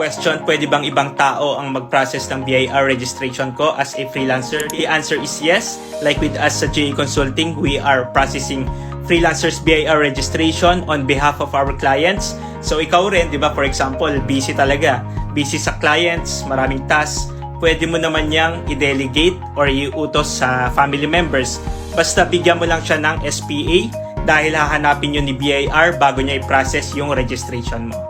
Question, pwede bang ibang tao ang mag-process ng BIR registration ko as a freelancer? The answer is yes. Like with us sa GA Consulting, we are processing freelancers BIR registration on behalf of our clients. So ikaw rin, di ba, for example, busy talaga. Busy sa clients, maraming tasks. Pwede mo naman niyang i-delegate or iutos sa family members. Basta bigyan mo lang siya ng SPA dahil hahanapin yun ni BIR bago niya i-process yung registration mo.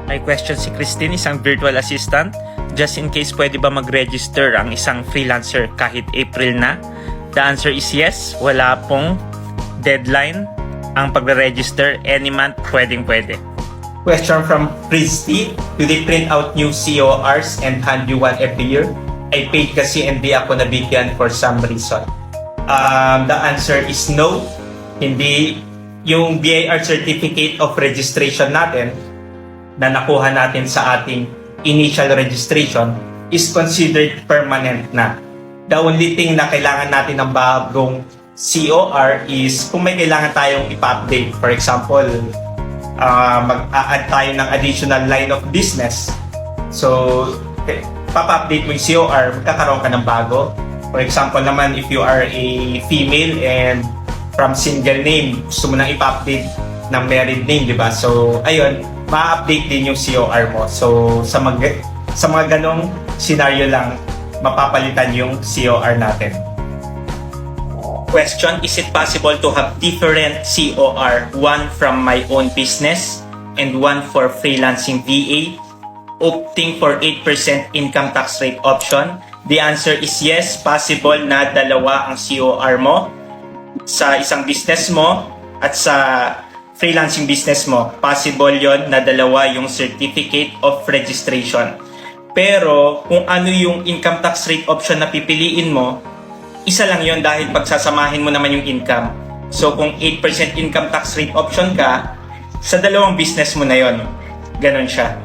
May question si Christine, isang virtual assistant. Just in case, pwede ba mag-register ang isang freelancer kahit April na? The answer is yes. Wala pong deadline ang pagre-register. Any month, pwedeng-pwede. Question from Christy. Do they print out new CORs and hand you one every year? I paid kasi and di ako nabigyan for some reason. The answer is no. Hindi. Yung BIR certificate of registration natin na nakuha natin sa ating initial registration is considered permanent na. The only thing na kailangan natin ng bagong COR is kung may kailangan tayong ipa-update. For example, mag-a-add tayo ng additional line of business. So, papa-update mo yung COR, magkakaroon ka ng bago. For example naman, if you are a female and from single name, gusto mo nang ipa-update ng married name, di ba? So, ayun, ma-update din yung COR mo. So, sa mga ganong scenario lang, mapapalitan yung COR natin. Question, is it possible to have different COR, one from my own business and one for freelancing VA, opting for 8% income tax rate option? The answer is yes, possible na dalawa ang COR mo sa isang business mo at sa freelancing business mo. Possible yon na dalawa yung certificate of registration. Pero kung ano yung income tax rate option na pipiliin mo, isa lang yon dahil pagsasamahin mo naman yung income. So kung 8% income tax rate option ka, sa dalawang business mo na yon. Ganon siya.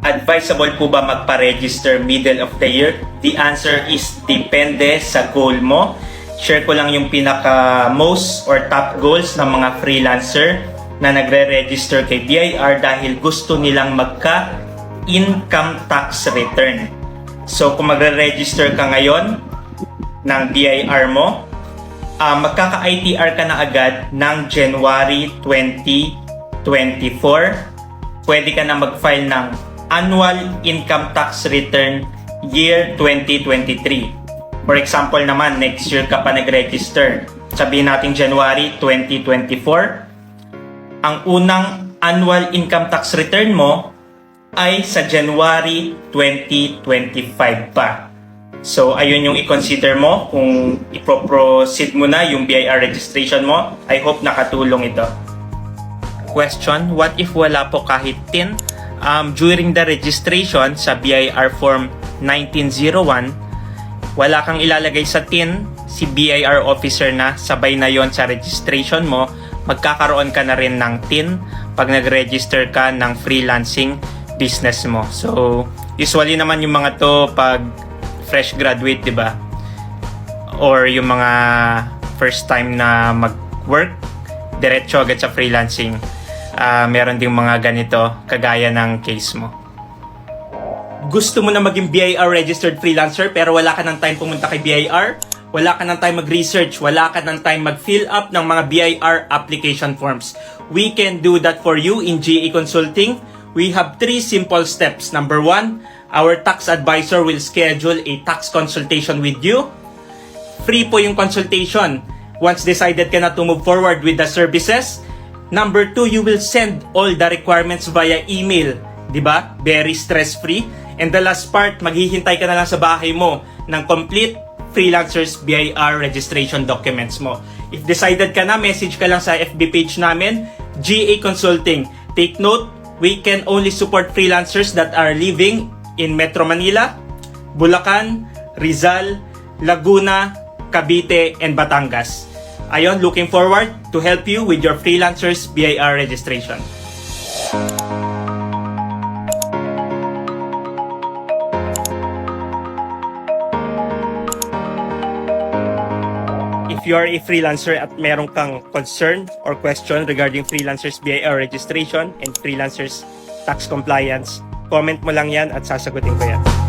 Advisable po ba magpa-register middle of the year? The answer is depende sa goal mo. Share ko lang yung pinaka-most or top goals ng mga freelancer na nagre-register kay BIR dahil gusto nilang magka-income tax return. So kung magre-register ka ngayon ng BIR mo, magkaka-ITR ka na agad ng January 2024. Pwede ka na mag-file ng Annual Income Tax Return Year 2023. For example naman, next year ka pa nag-register. Sabihin natin January 2024. Ang unang annual income tax return mo ay sa January 2025 pa. So, ayun yung i-consider mo kung i-proceed mo na yung BIR registration mo. I hope nakatulong ito. Question, what if wala po kahit TIN? During the registration sa BIR Form 1901, wala kang ilalagay sa TIN, si BIR officer na, sabay na yon sa registration mo, magkakaroon ka na rin ng TIN pag nag-register ka ng freelancing business mo. So, usually naman yung mga to pag fresh graduate, di ba? Or yung mga first time na mag-work, diretso agad sa freelancing. Meron ding mga ganito, kagaya ng case mo. Gusto mo na maging BIR registered freelancer pero wala ka ng time pumunta kay BIR, wala ka ng time mag-research, wala ka ng time mag-fill up ng mga BIR application forms. We can do that for you in GA Consulting. We have 3 simple steps. Number 1, our tax advisor will schedule a tax consultation with you. Free po yung consultation once decided ka na to move forward with the services. Number 2, you will send all the requirements via email. Diba? Very stress-free. And the last part, maghihintay ka na lang sa bahay mo ng complete freelancers BIR registration documents mo. If decided ka na, message ka lang sa FB page namin, GA Consulting. Take note, we can only support freelancers that are living in Metro Manila, Bulacan, Rizal, Laguna, Cavite, and Batangas. Ayon, looking forward to help you with your freelancers BIR registration. If you are a freelancer at meron kang concern or question regarding freelancers BIR registration and freelancers tax compliance? Comment mo lang yan at sasagutin ko yan.